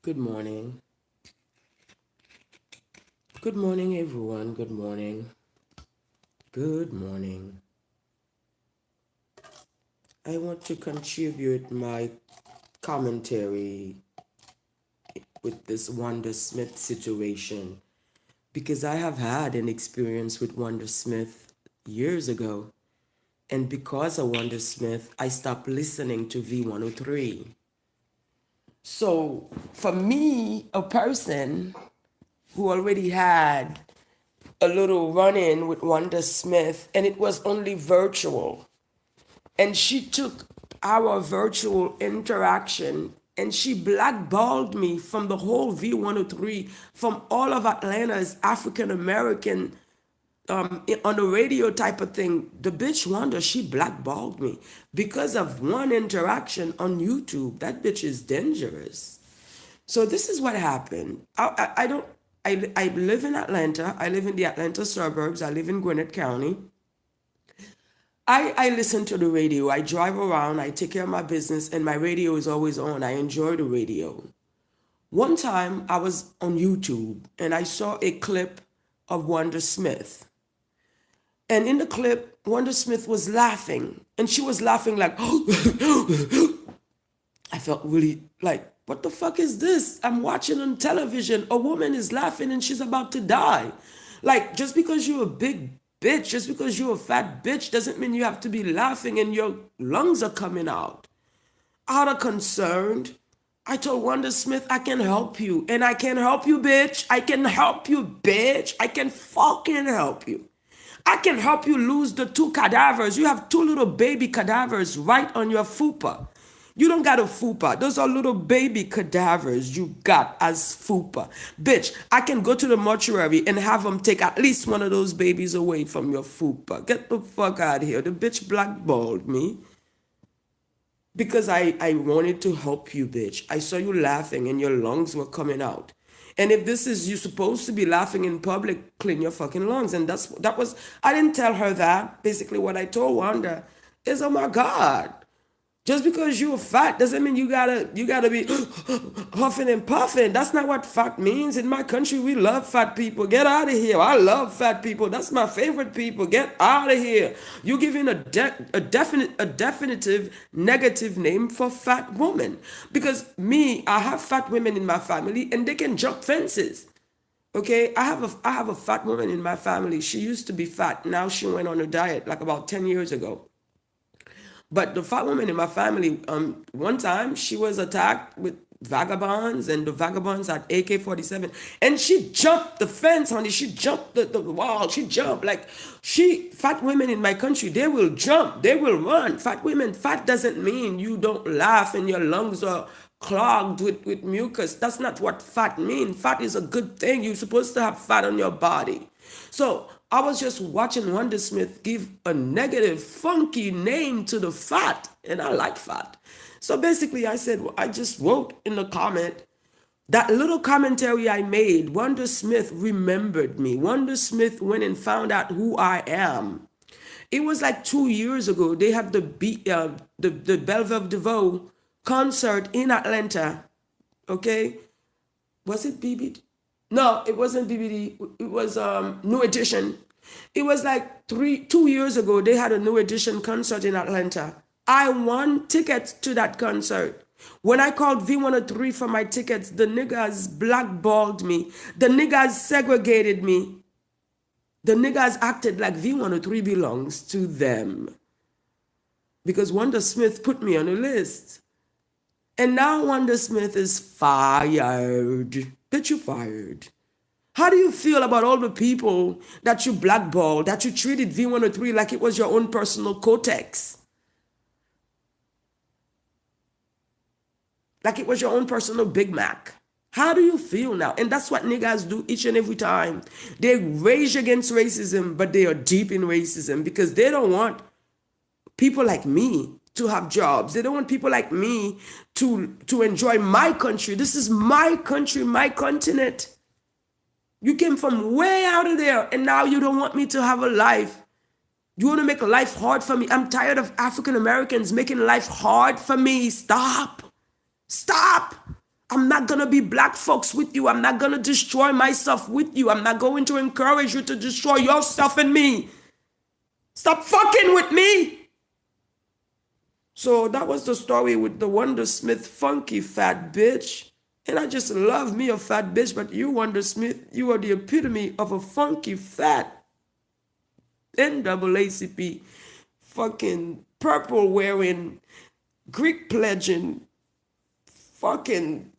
Good morning. Good morning, everyone. Good morning. Good morning. I want to contribute my commentary with this Wanda Smith situation because I have had an experience with Wanda Smith years ago. And because of Wanda Smith, I stopped listening to V103. So, for me, a person who already had a little run in with Wanda Smith, and it was only virtual. And she took our virtual interaction and she blackballed me from the whole V103, from all of Atlanta's African American on the radio type of thing. The bitch Wanda, she blackballed me because of one interaction on YouTube. That bitch is dangerous. So this is what happened. I don't. I live in Atlanta. I live in the Atlanta suburbs. I live in Gwinnett County. I listen to the radio. I drive around. I take care of my business, and my radio is always on. I enjoy the radio. One time I was on YouTube and I saw a clip of Wanda Smith. And in the clip, Wanda Smith was laughing. And she was laughing like, I felt really like, what the fuck is this? I'm watching on television. A woman is laughing and she's about to die. Like, just because you're a big bitch, just because you're a fat bitch, doesn't mean you have to be laughing and your lungs are coming out. Out of concern, I told Wanda Smith, I can help you. And I can help you, bitch. I can help you, bitch. I can fucking help you. I can help you lose the two cadavers. You have two little baby cadavers right on your fupa. You don't got a fupa. Those are little baby cadavers you got as fupa. Bitch, I can go to the mortuary and have them take at least one of those babies away from your fupa. Get the fuck out of here. The bitch blackballed me because I wanted to help you, bitch. I saw you laughing and your lungs were coming out. And if this is you supposed to be laughing in public, clean your fucking lungs. And that was I didn't tell her that. Basically what I told Wanda is, oh my God. Just because you're fat doesn't mean you gotta be huffing and puffing. That's not what fat means. In my country, we love fat people. Get out of here. I love fat people. That's my favorite people. Get out of here. You're giving a definitive negative name for fat woman. Because me, I have fat women in my family and they can jump fences. Okay, I have a fat woman in my family. She used to be fat. Now she went on a diet like about 10 years ago. But the fat woman in my family, one time she was attacked with vagabonds, and the vagabonds had AK-47, and she jumped the fence, honey. She jumped the wall. She jumped fat women in my country, they will jump, they will run. Fat doesn't mean you don't laugh and your lungs are clogged with mucus. That's not what fat means. Fat is a good thing. You're supposed to have fat on your body. So I was just watching Wanda Smith give a negative, funky name to the fat, and I like fat. So basically, I said, I just wrote in the comment, that little commentary I made, Wanda Smith remembered me. Wanda Smith went and found out who I am. It was like 2 years ago. They had the Bellevue DeVoe concert in Atlanta. Okay, was it BB? No, it wasn't BBD. It was New Edition. It was like 2 years ago. They had a New Edition concert in Atlanta. I won tickets to that concert. When I called V103 for my tickets, the niggas blackballed me. The niggas segregated me. The niggas acted like V103 belongs to them. Because Wanda Smith put me on a list. And now Wanda Smith is fired. Bitch, you fired. How do you feel about all the people that you blackballed, that you treated V103 like it was your own personal Kotex? Like it was your own personal Big Mac. How do you feel now? And that's what niggas do each and every time. They rage against racism, but they are deep in racism because they don't want people like me to have jobs. They don't want people like me to enjoy my country. This is my country, my continent. You came from way out of there, and now you don't want me to have a life. You want to make life hard for me. I'm tired of African Americans making life hard for me. Stop. Stop. I'm not going to be black folks with you. I'm not going to destroy myself with you. I'm not going to encourage you to destroy yourself and me. Stop fucking with me. So that was the story with the Wanda Smith funky fat bitch. And I just love me a fat bitch, but you, Wanda Smith, you are the epitome of a funky fat NAACP fucking purple wearing, Greek pledging, fucking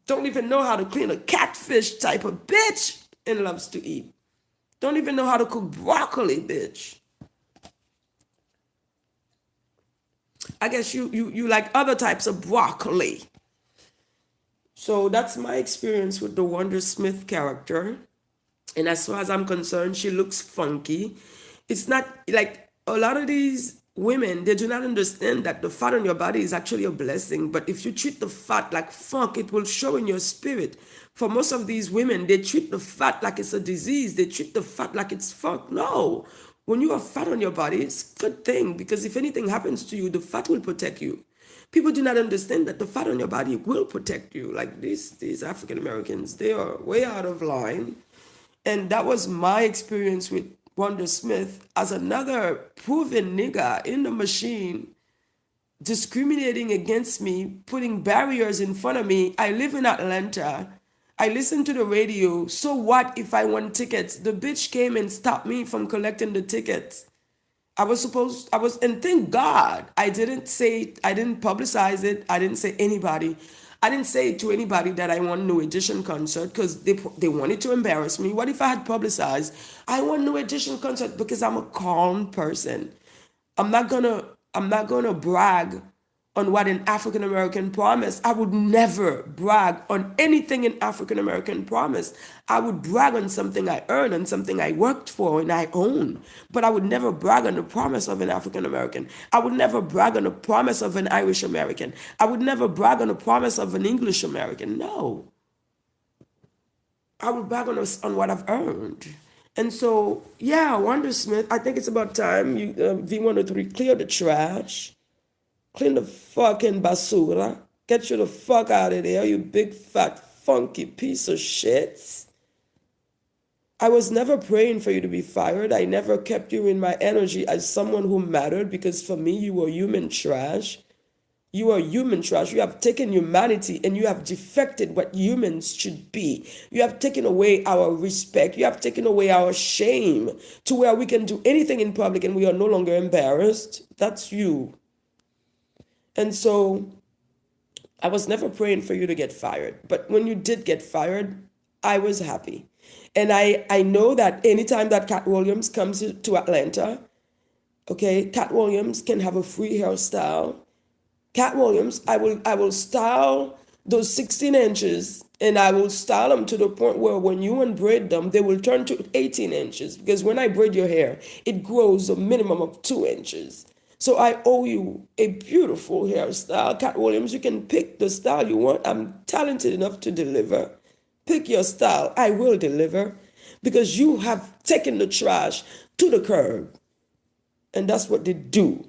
don't even know how to clean a catfish type of bitch and loves to eat. Don't even know how to cook broccoli, bitch. I guess you like other types of broccoli. So that's my experience with the Wanda Smith character. And as far as I'm concerned, she looks funky. It's not like a lot of these women, they do not understand that the fat on your body is actually a blessing. But if you treat the fat like funk, it will show in your spirit. For most of these women, they treat the fat like it's a disease. They treat the fat like it's funk. No. When you are fat on your body, it's a good thing, because if anything happens to you, the fat will protect you. People do not understand that the fat on your body will protect you. Like these African Americans, they are way out of line. And that was my experience with Wanda Smith as another proven nigga in the machine, discriminating against me, putting barriers in front of me. I live in Atlanta. I listen to the radio. So what if I won tickets? The bitch came and stopped me from collecting the tickets. And thank God, I didn't publicize it. I didn't say anybody. I didn't say to anybody that I want New Edition concert because they wanted to embarrass me. What if I had publicized, I want New Edition concert, because I'm a calm person. I'm not gonna brag on what an African American promised. I would never brag on anything an African American promised. I would brag on something I earned, on something I worked for and I own. But I would never brag on the promise of an African American. I would never brag on the promise of an Irish American. I would never brag on the promise of an English American. No. I would brag on what I've earned. And so, yeah, Wanda Smith, I think it's about time you, V103, clear the trash. Clean the fucking basura. Get you the fuck out of there, you big fat funky piece of shit. I was never praying for you to be fired. I never kept you in my energy as someone who mattered, because for me, you were human trash. You are human trash. You have taken humanity and you have defected what humans should be. You have taken away our respect. You have taken away our shame to where we can do anything in public and we are no longer embarrassed. That's you. And so I was never praying for you to get fired. But when you did get fired, I was happy. And I know that anytime that Cat Williams comes to Atlanta, okay, Cat Williams can have a free hairstyle. Cat Williams, I will style those 16 inches, and I will style them to the point where when you unbraid them, they will turn to 18 inches. Because when I braid your hair, it grows a minimum of 2 inches. So I owe you a beautiful hairstyle. Cat Williams, you can pick the style you want. I'm talented enough to deliver. Pick your style. I will deliver, because you have taken the trash to the curb. And that's what they do.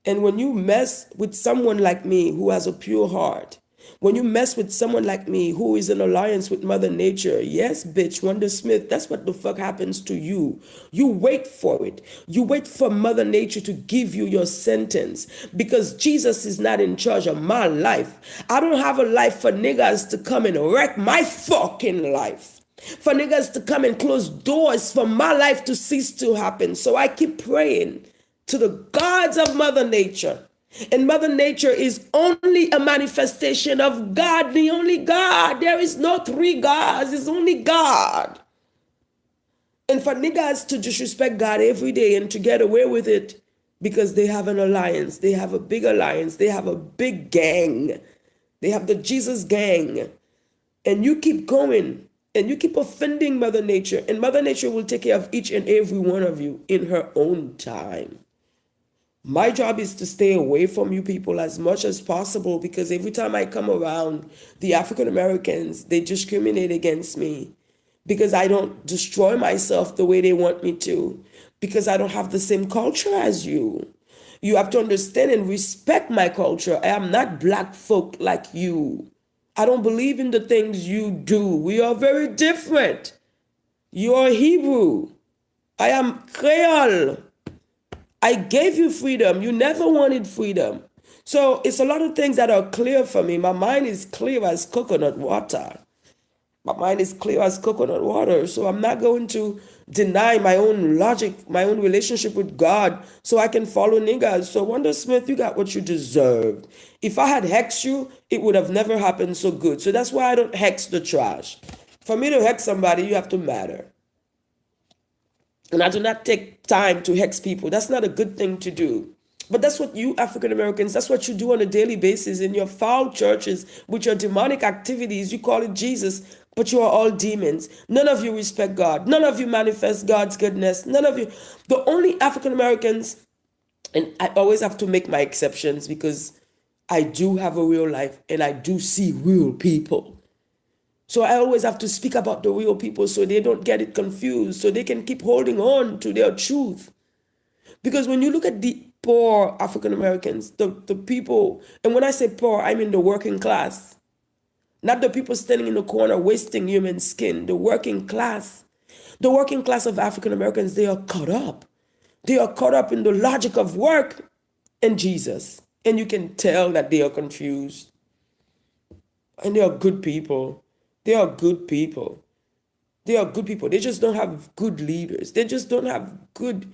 And when you mess with someone like me who has a pure heart, when you mess with someone like me who is in alliance with Mother Nature, yes, bitch, Wanda Smith, that's what the fuck happens to you. You wait for it. You wait for Mother Nature to give you your sentence, because Jesus is not in charge of my life. I don't have a life for niggas to come and wreck my fucking life. For niggas to come and close doors for my life to cease to happen. So I keep praying to the gods of Mother Nature. And Mother Nature is only a manifestation of God, the only God. There is no three gods, it's only God. And for niggas to disrespect God every day and to get away with it because they have an alliance, they have a big alliance, they have a big gang, they have the Jesus gang. And you keep going and you keep offending Mother Nature, and Mother Nature will take care of each and every one of you in her own time. My job is to stay away from you people as much as possible, because every time I come around, the African Americans, they discriminate against me because I don't destroy myself the way they want me to, because I don't have the same culture as you. You have to understand and respect my culture. I am not black folk like you. I don't believe in the things you do. We are very different. You are Hebrew. I am Creole. I gave you freedom. You never wanted freedom. So it's a lot of things that are clear for me. My mind is clear as coconut water. My mind is clear as coconut water. So I'm not going to deny my own logic, my own relationship with God so I can follow niggas. So Wanda Smith, you got what you deserved. If I had hexed you, it would have never happened so good. So that's why I don't hex the trash. For me to hex somebody, you have to matter. And I do not take time to hex people. That's not a good thing to do. But that's what you African Americans, that's what you do on a daily basis in your foul churches with your demonic activities. You call it Jesus, but you are all demons. None of you respect God. None of you manifest God's goodness. None of you. The only African Americans, and I always have to make my exceptions because I do have a real life and I do see real people. So I always have to speak about the real people so they don't get it confused, so they can keep holding on to their truth. Because when you look at the poor African Americans, the people, and when I say poor, I mean the working class, not the people standing in the corner wasting human skin, the working class. The working class of African Americans, they are caught up. They are caught up in the logic of work and Jesus. And you can tell that they are confused. And they are good people. They are good people. They are good people. They just don't have good leaders. They just don't have good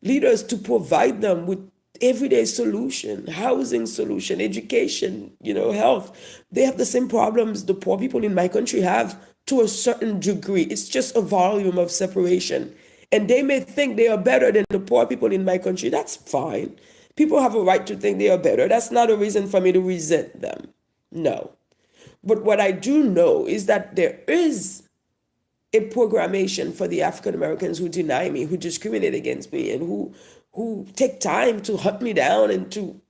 leaders to provide them with everyday solution, housing solution, education, health. They have the same problems the poor people in my country have to a certain degree. It's just a volume of separation. And they may think they are better than the poor people in my country. That's fine. People have a right to think they are better. That's not a reason for me to resent them. No. But what I do know is that there is a programmation for the African Americans who deny me, who discriminate against me, and who take time to hunt me down and to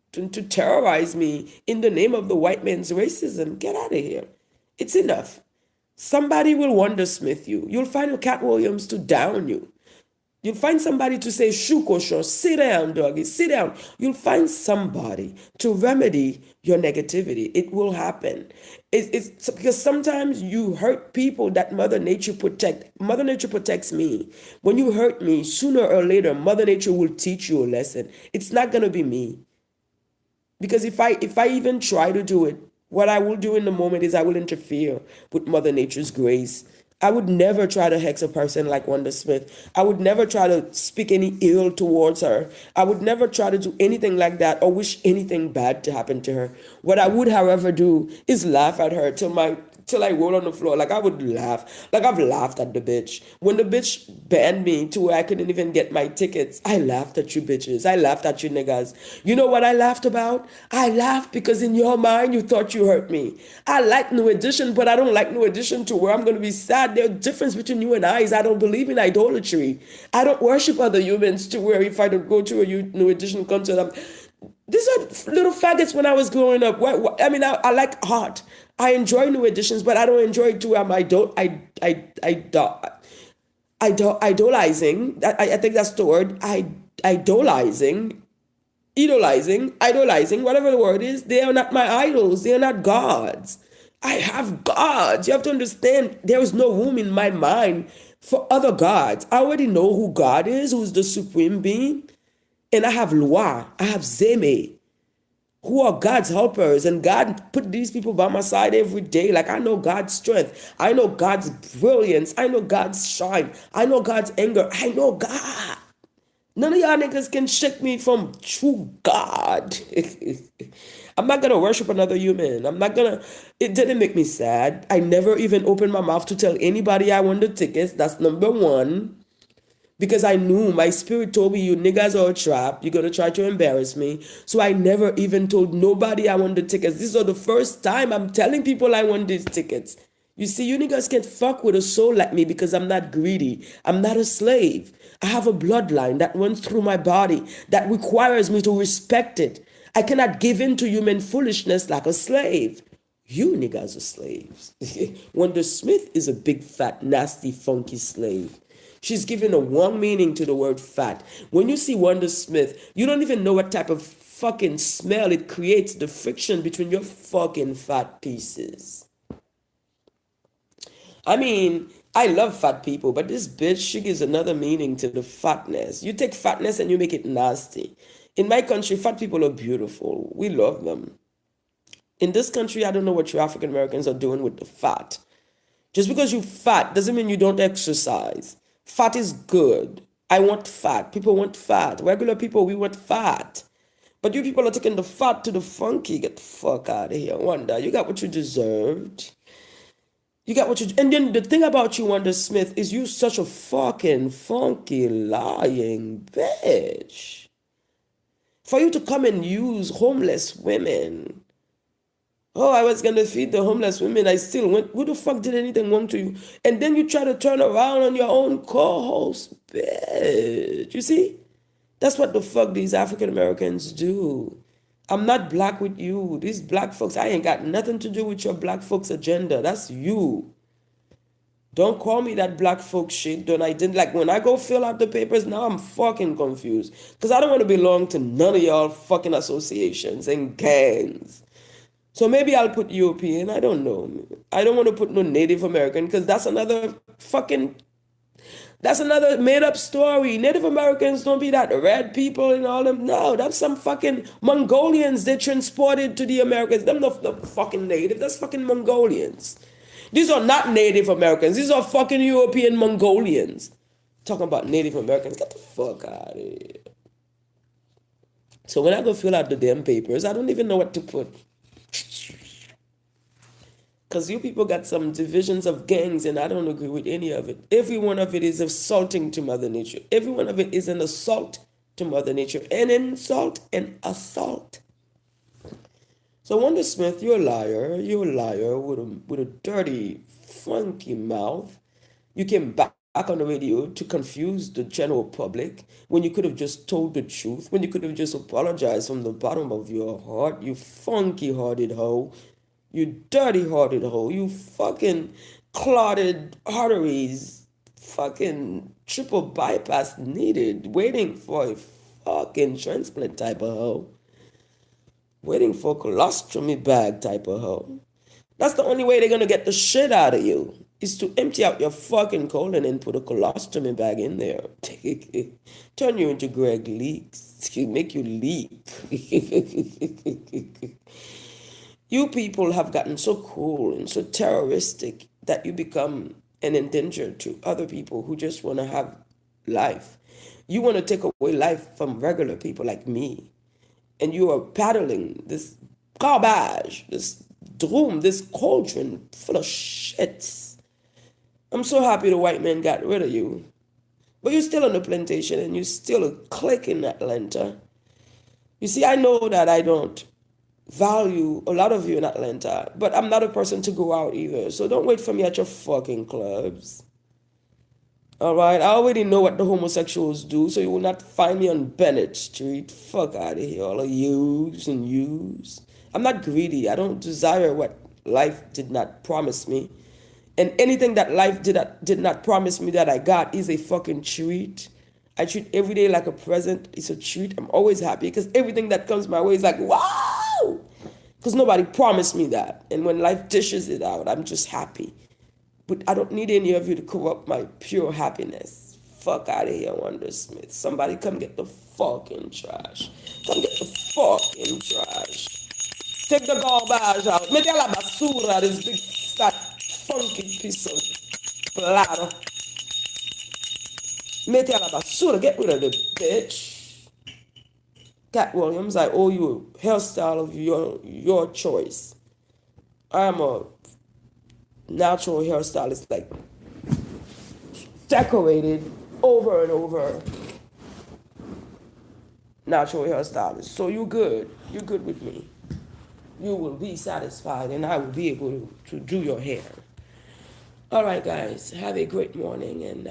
terrorize me in the name of the white man's racism. Get out of here. It's enough. Somebody will Wanda Smith you. You'll find a Cat Williams to down you. You'll find somebody to say, Shukosho, sit down, doggy, sit down. You'll find somebody to remedy your negativity. It will happen. It's because sometimes you hurt people that Mother Nature protects. Mother Nature protects me. When you hurt me, sooner or later, Mother Nature will teach you a lesson. It's not going to be me. Because if I even try to do it, what I will do in the moment is I will interfere with Mother Nature's grace. I would never try to hex a person like Wanda Smith. I would never try to speak any ill towards her. I would never try to do anything like that or wish anything bad to happen to her. What I would, however, do is laugh at her till I roll on the floor. Like I would laugh. Like I've laughed at the bitch. When the bitch banned me to where I couldn't even get my tickets, I laughed at you bitches. I laughed at you niggas. You know what I laughed about? I laughed because in your mind you thought you hurt me. I like New Edition, but I don't like New Edition to where I'm going to be sad. There's a difference between you and I is I don't believe in idolatry. I don't worship other humans to where if I don't go to a New Edition concert, these are little faggots when I was growing up. I mean, I like art. I enjoy New Editions, but I don't enjoy it to where I'm idolizing. I think that's the word. Idolizing, whatever the word is. They are not my idols. They are not gods. I have gods. You have to understand there is no room in my mind for other gods. I already know who God is, who's the supreme being. And I have Loi, I have Zeme, who are God's helpers. And God put these people by my side every day. Like I know God's strength. I know God's brilliance. I know God's shine. I know God's anger. I know God. None of y'all niggas can shake me from true God. I'm not going to worship another human. It didn't make me sad. I never even opened my mouth to tell anybody I won the tickets. That's number one. Because I knew my spirit told me you niggas are a trap. You're going to try to embarrass me. So I never even told nobody I won the tickets. This is the first time I'm telling people I won these tickets. You see, you niggas can't fuck with a soul like me because I'm not greedy. I'm not a slave. I have a bloodline that runs through my body that requires me to respect it. I cannot give in to human foolishness like a slave. You niggas are slaves. Wanda Smith is a big, fat, nasty, funky slave. She's giving a wrong meaning to the word fat. When you see Wanda Smith, you don't even know what type of fucking smell it creates, the friction between your fucking fat pieces. I mean, I love fat people, but this bitch, she gives another meaning to the fatness. You take fatness and you make it nasty. In my country, fat people are beautiful. We love them. In this country, I don't know what you African Americans are doing with the fat. Just because you fat doesn't mean you don't exercise. Fat is good. I want fat. People want fat. Regular people, we want fat. But you people are taking the fat to the funky. Get the fuck out of here, Wanda. You got what you deserved. You got what you... And then the thing about you, Wanda Smith, is you such a fucking funky, lying bitch. For you to come and use homeless women. Oh, I was going to feed the homeless women. I still went. Who the fuck did anything wrong to you? And then you try to turn around on your own co-host, bitch. You see? That's what the fuck these African Americans do. I'm not black with you. These black folks, I ain't got nothing to do with your black folks agenda. That's you. Don't call me that black folks shit. Don't I didn't like when I go fill out the papers, now I'm fucking confused. Because I don't want to belong to none of y'all fucking associations and gangs. So maybe I'll put European. I don't know. I don't want to put no Native American because that's another made up story. Native Americans don't be that red people and all them. No, that's some fucking Mongolians they transported to the Americas. Them not the fucking native. That's fucking Mongolians. These are not Native Americans. These are fucking European Mongolians. Talking about Native Americans. Get the fuck out of here. So when I go fill out the damn papers, I don't even know what to put. Because you people got some divisions of gangs and I don't agree with any of it. Every one of it is assaulting to Mother Nature. Every one of it is an assault to Mother Nature. An insult and assault. So Wanda Smith, you're a liar. You're a liar with a dirty, funky mouth. You came back on the radio to confuse the general public when you could have just told the truth, when you could have just apologized from the bottom of your heart, you funky-hearted hoe. You dirty-hearted hoe. You fucking clotted arteries. Fucking triple bypass needed. Waiting for a fucking transplant type of hoe. Waiting for a colostomy bag type of hoe. That's the only way they're going to get the shit out of you. Is to empty out your fucking colon and put a colostomy bag in there. Turn you into Greg Leaks. Make you leak. You people have gotten so cruel and so terroristic that you become an endanger to other people who just want to have life. You want to take away life from regular people like me. And you are paddling this garbage, this drum, this cauldron full of shits. I'm so happy the white man got rid of you. But you're still on the plantation and you're still a clique in Atlanta. You see, I know that I don't value a lot of you in Atlanta, but I'm not a person to go out either. So don't wait for me at your fucking clubs. All right, I already know what the homosexuals do, so you will not find me on Bennett Street. Fuck out of here, all of yous and yous. I'm not greedy. I don't desire what life did not promise me. And anything that life did not promise me that I got is a fucking treat. I treat every day like a present. It's a treat. I'm always happy because everything that comes my way is like, wow! Because nobody promised me that. And when life dishes it out, I'm just happy. But I don't need any of you to corrupt my pure happiness. Fuck out of here, Wanda Smith. Somebody come get the fucking trash. Come get the fucking trash. Take the garbage out. Mete a la basura, this big fat funky piece of bladder. Mete a la basura. Get rid of the bitch. Cat Williams, I owe you a hairstyle of your choice. I'm a natural hairstylist, like decorated over and over. Natural hairstylist. So you're good. You're good with me. You will be satisfied and I will be able to do your hair. All right, guys. Have a great morning and